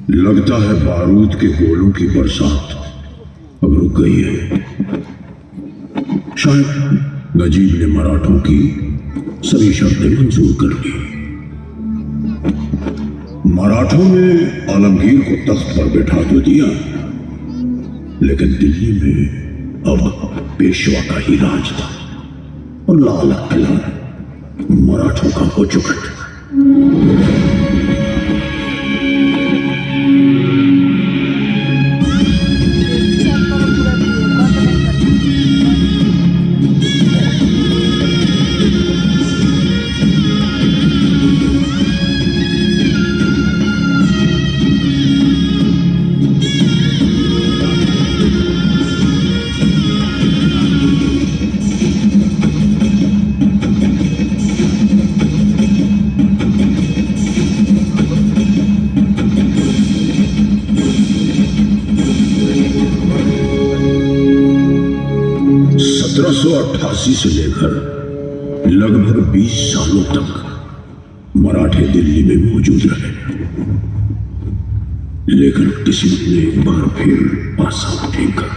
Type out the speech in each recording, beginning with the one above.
लगता है बारूद के गोलों की बरसात अब रुक गई है। शायद नजीब ने मराठों की सभी शर्तें मंजूर कर ली। मराठों ने आलमगीर को तख्त पर बैठा तो दिया, लेकिन दिल्ली में अब पेशवा का ही राज था और लाल किला मराठों का हो चुका था। से लेकर लगभग 20 सालों तक मराठे दिल्ली में मौजूद रहे, लेकिन किस्मत ने एक बार फिर पासा फेंका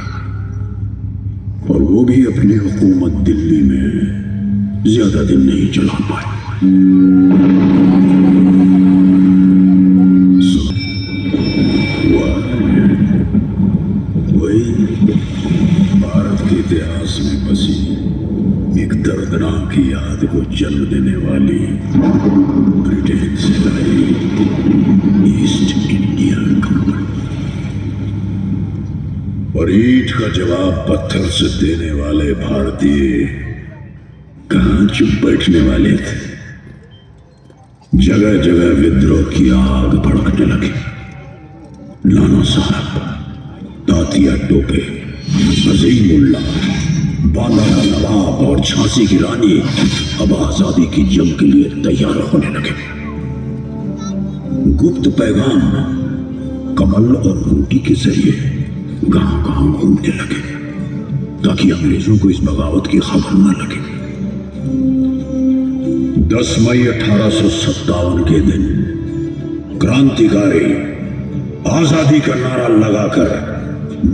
और वो भी अपनी हुकूमत दिल्ली में ज्यादा दिन नहीं चला पाए। वही भारत के इतिहास में बसी एक दर्दनाक याद को जन्म देने वाली ब्रिटेन से लाई ईस्ट इंडिया कंपनी। और ईंट का जवाब पत्थर से देने वाले भारतीय कहां चुप बैठने वाले थे। जगह जगह विद्रोह की आग भड़कने लगी। नाना साहब, तातिया टोपे, अजीमुल्ला, बांदा का नवाब और झांसी की रानी अब आजादी की जंग के लिए तैयार होने लगे। गुप्त पैगाम कमल और रोटी के जरिए गांव-गांव घूमने लगे ताकि अंग्रेजों को इस बगावत की खबर न लगे। 10 मई 1857 के दिन क्रांतिकारी आजादी का नारा लगाकर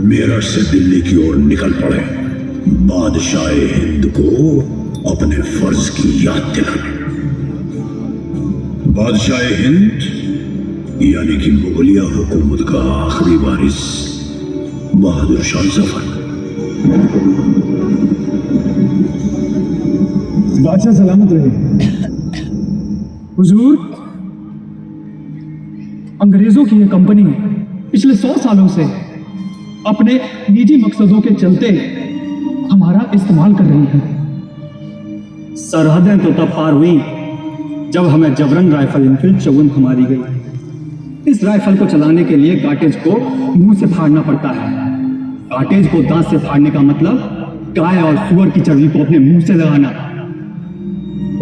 मेरठ से दिल्ली की ओर निकल पड़े, बादशाह हिंद को अपने फर्ज की याद दिलाने। बादशाह हिंद यानी कि मुगलिया हुकूमत का आखिरी वारिस बहादुर शाह जफर। बादशाह सलामत रहे। हुजूर, अंग्रेजों की यह कंपनी पिछले 100 सालों से अपने निजी मकसदों के चलते हमारा इस्तेमाल कर रही है। सरहदें तो तब पार हुई जब हमें जबरन राइफल इनफील्ड 54 थमा दी गई। इस राइफल को चलाने के लिए काटेज को मुंह से फाड़ना पड़ता है। काटेज को दांत से फाड़ने का मतलब गाय और सुअर की चर्बी को अपने मुंह से लगाना।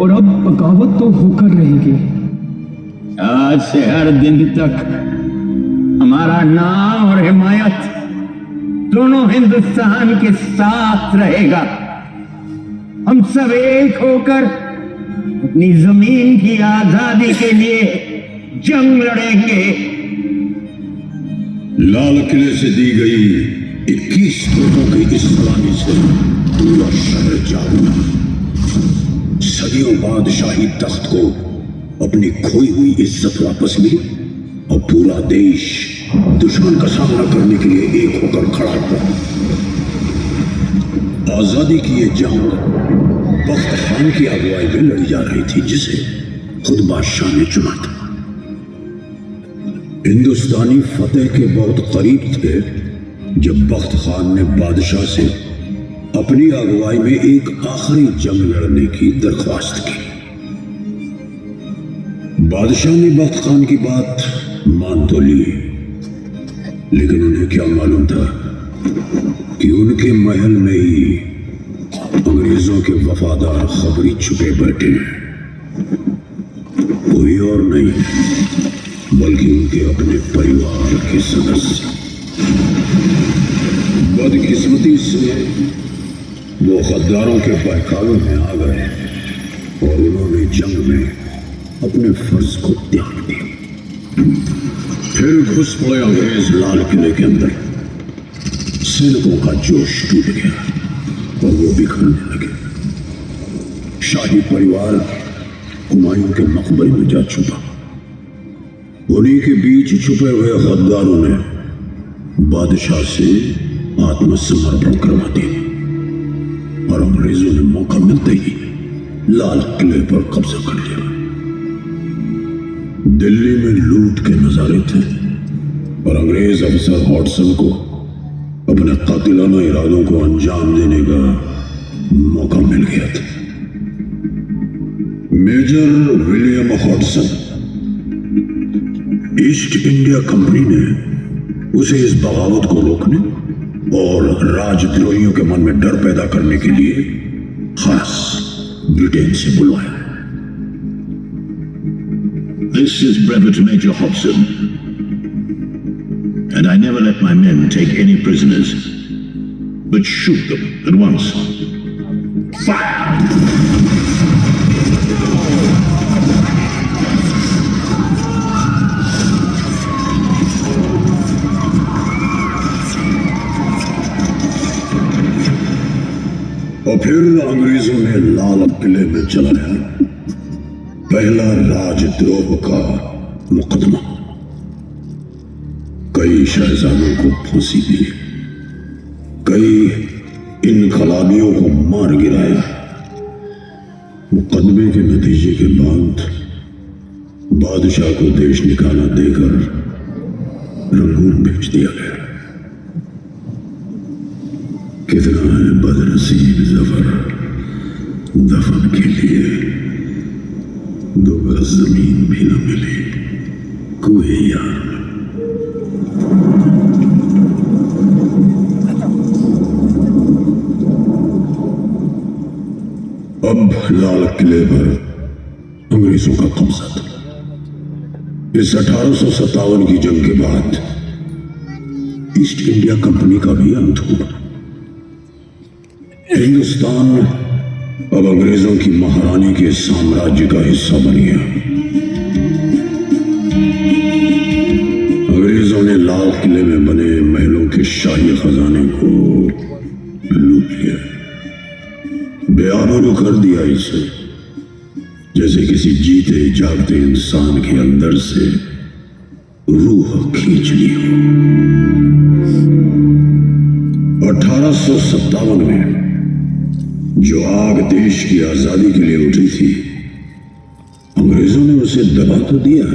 और अब बगावत तो होकर रहेगी। आज से हर दिन तक हमारा नाम और हिमायत दोनों हिंदुस्तान के साथ रहेगा। हम सब एक होकर अपनी जमीन की आजादी के लिए जंग लड़ेंगे। लाल किले से दी गई 21 तोपों की इस सलामी से पूरा शहर जाग उठा। सदियों बादशाही तख्त को अपनी खोई हुई इज्जत वापस मिली और पूरा देश दुश्मन का सामना करने के लिए एक होकर खड़ा हुआ। आजादी की ये जंग बख्त खान की अगुवाई में लड़ी जा रही थी, जिसे खुद बादशाह ने चुना था। हिंदुस्तानी फतेह के बहुत करीब थे जब बख्त खान ने बादशाह से अपनी अगुवाई में एक आखिरी जंग लड़ने की दरख्वास्त की। बादशाह ने बख्त खान की बात मान तो ली, लेकिन उन्हें क्या मालूम था कि उनके महल में ही अंग्रेजों के वफादार खबरी छुपे बैठे हैं। कोई और नहीं बल्कि उनके अपने परिवार के सदस्य। बदकिस्मती से वो गद्दारों के बहकावे में आ गए और उन्होंने जंग में अपने फर्ज को त्याग दिया। फिर घुस पड़े अंग्रेज लाल किले के अंदर। सैनिकों का जोश टूट गया और वो बिखरने लगे। शाही परिवार हुमायूं के मकबरे में जा छुपा। उन्हीं के बीच छुपे हुए गद्दारों ने बादशाह से आत्मसमर्पण करवा दिया और अंग्रेजों ने मौका मिलते ही लाल किले पर कब्जा कर लिया। दिल्ली में लूट के नजारे थे और अंग्रेज अफसर हॉटसन को अपने कातिलाना इरादों को अंजाम देने का मौका मिल गया था। Major William Hotson, East India Company ने उसे इस बगावत को रोकने और राजद्रोहियों के मन में डर पैदा करने के लिए खास ब्रिटेन से बुलवाया। This is Brevet Major Hobson, and I never let my men take any prisoners, but shoot them at once. Fire! और फिर अंग्रेजों ने लाल किले में चलाया पहला राजद्रोह का मुकदमा। कई शहजादों को फांसी दी, कई इनकलाबियों को मार गिराया। मुकदमे के नतीजे के बाद बादशाह को देश निकाला देकर रंगून भेज दिया गया। कितना है बदनसीब जफर, दफन के लिए 2 गज जमीन भी न मिली कोई यार। अब लाल किले पर अंग्रेजों का कब्जा था। इस 1857 की जंग के बाद ईस्ट इंडिया कंपनी का भी अंत हुआ। हिंदुस्तान अब अंग्रेजों की महारानी के साम्राज्य का हिस्सा बन गया। अंग्रेजों ने लाल किले में बने महलों के शाही खजाने को लूट लिया, बेआबरू कर दिया इसे, जैसे किसी जीते जागते इंसान के अंदर से रूह खींच ली हो। 1857 में जो आग देश की आजादी के लिए उठी थी, अंग्रेजों ने उसे दबा तो दिया,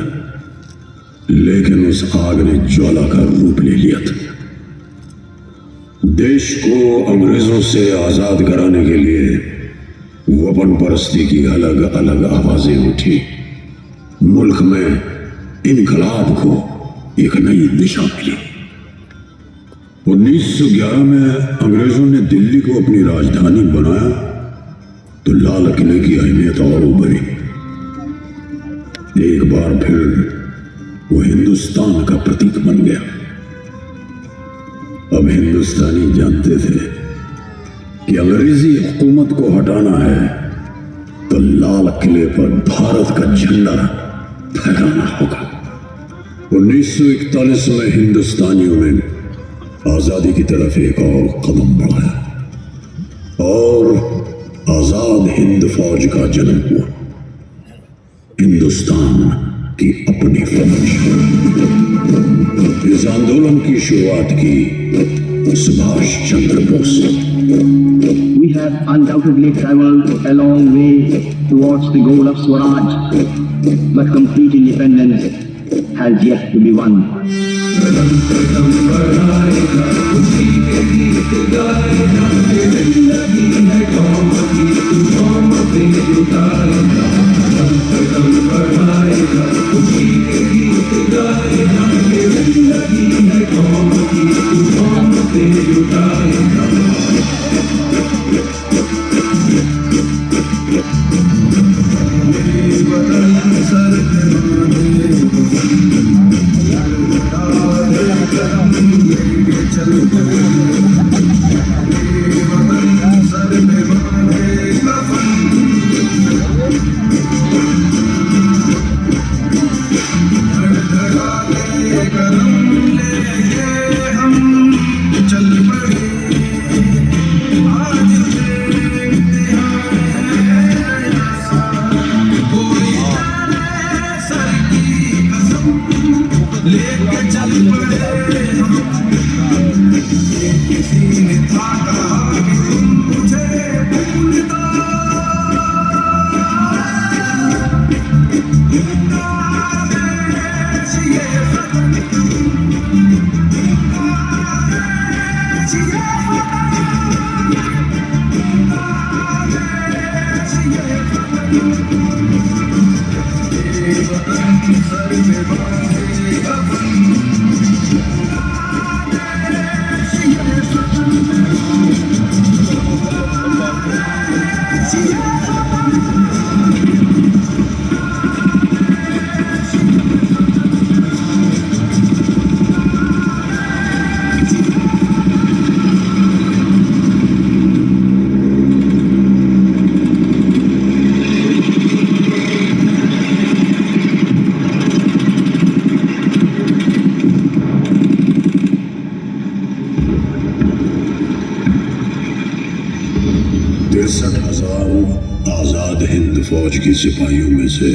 लेकिन उस आग ने ज्वाला का रूप ले लिया था। देश को अंग्रेजों से आजाद कराने के लिए वतन परस्ती की अलग अलग आवाजें उठी। मुल्क में इनकलाब को एक नई दिशा मिली। 1911 में अंग्रेजों ने दिल्ली को अपनी राजधानी बनाया तो लाल किले की अहमियत और उभरी। एक बार फिर वो हिंदुस्तान का प्रतीक बन गया। अब हिंदुस्तानी जानते थे कि अंग्रेजी हुकूमत को हटाना है तो लाल किले पर भारत का झंडा फहराना होगा। 1941 में हिंदुस्तानियों ने आजादी की तरफ एक और कदम बढ़ाया और आजाद हिंद फौज का जन्म हुआ। हिंदुस्तान की अपनी फौज। इस आंदोलन की शुरुआत की Subhash Chandra Bose. We have undoubtedly traveled a long way towards the goal of Swaraj, but complete independence has yet to be won. Azad Hind फौज की सिपाहियों में से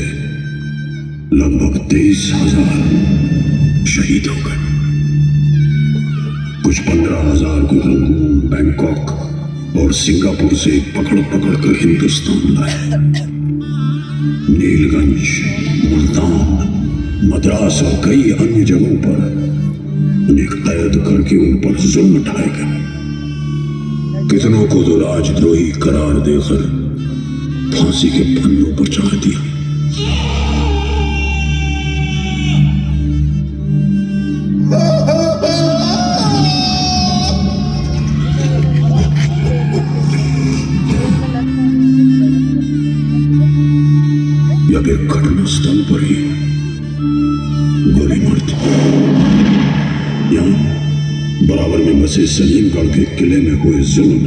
लगभग 23,000 शहीद हो गए। कुछ 15,000 को रंगून, बैंकॉक और सिंगापुर से पकड़ पकड़ कर हिंदुस्तान लाए। नीलगंज, मुल्तान, मद्रास और कई अन्य जगहों पर उन्हें कैद करके उन पर जुल्म ढाए गए। कितनों को तो राजद्रोही करार देकर फांसी के फंदों पर चढ़ा दिया। या फिर घटनास्थल पर ही गोली मार दी। यहां बराबर में बसे सलीमगढ़ के किले में हुए जुल्म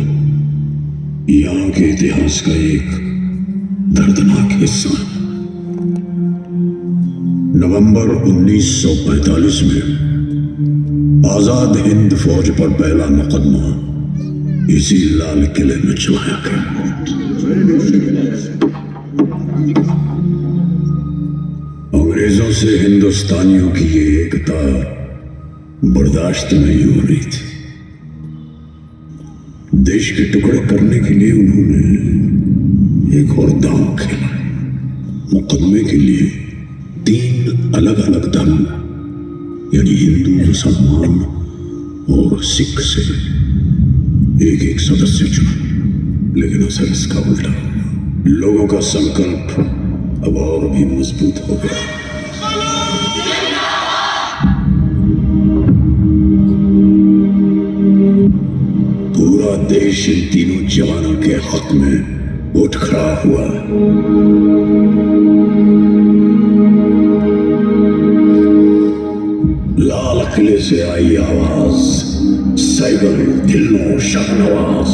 यहां के इतिहास का एक दर्दनाक हिस्सा। नवंबर 1945 में आजाद हिंद फौज पर पहला मुकदमा इसी लाल किले में चलाया गया। अंग्रेजों से हिंदुस्तानियों की ये एकता बर्दाश्त नहीं हो रही थी। देश के टुकड़े करने के लिए उन्होंने एक और दांव खेला। मुकदमे के लिए 3 अलग अलग दल यानी हिंदू, मुसलमान और सिख से एक सदस्य चुना, लेकिन असर इसका उल्टा। लोगों का संकल्प अब और भी मजबूत हो गया। पूरा देश इन तीनों जवानों के हक में उठ खड़ा हुआ। लाल किले से आई आवाज, सैगल, दिलों, शाहनवाज।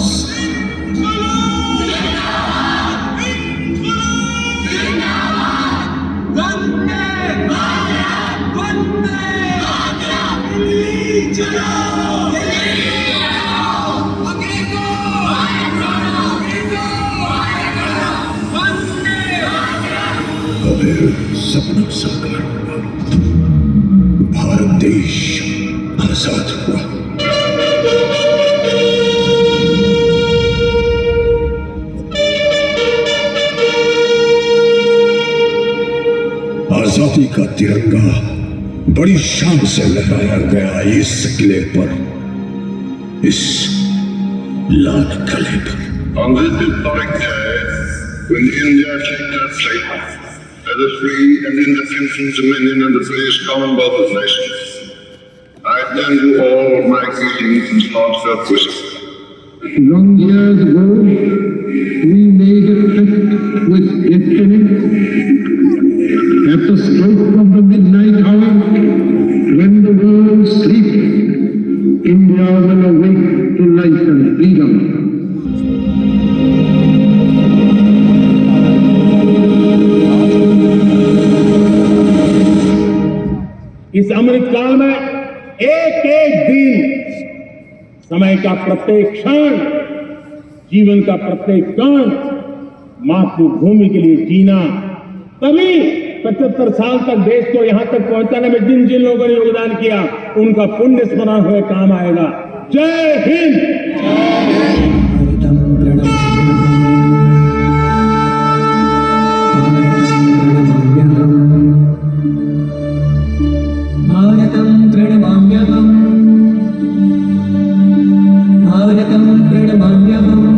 सपना साकार हुआ। भारत देश आजाद हुआ। आजादी का तिरंगा बड़ी शान से लहराया गया इस किले पर, इस लाल किले पर। On this historic day, when India claimed her flag as a free and independent dominion in the British Commonwealth of Nations, I tend to all my greetings and heartfelt wishes. Long years ago, we made a pact with destiny. At the stroke of the midnight hour, when the world sleeps, India will awake to life and freedom. इस अमृत काल में एक एक दिन, समय का प्रत्येक क्षण, जीवन का प्रत्येक कण मातृभूमि के लिए जीना, तभी 75 साल तक देश को यहाँ तक पहुंचाने में जिन जिन लोगों ने योगदान किया उनका पुण्य स्मरण हुए काम आएगा। जय हिंद। भारतं प्रणमाम्यहम् भारतं प्रणमाम्यहम्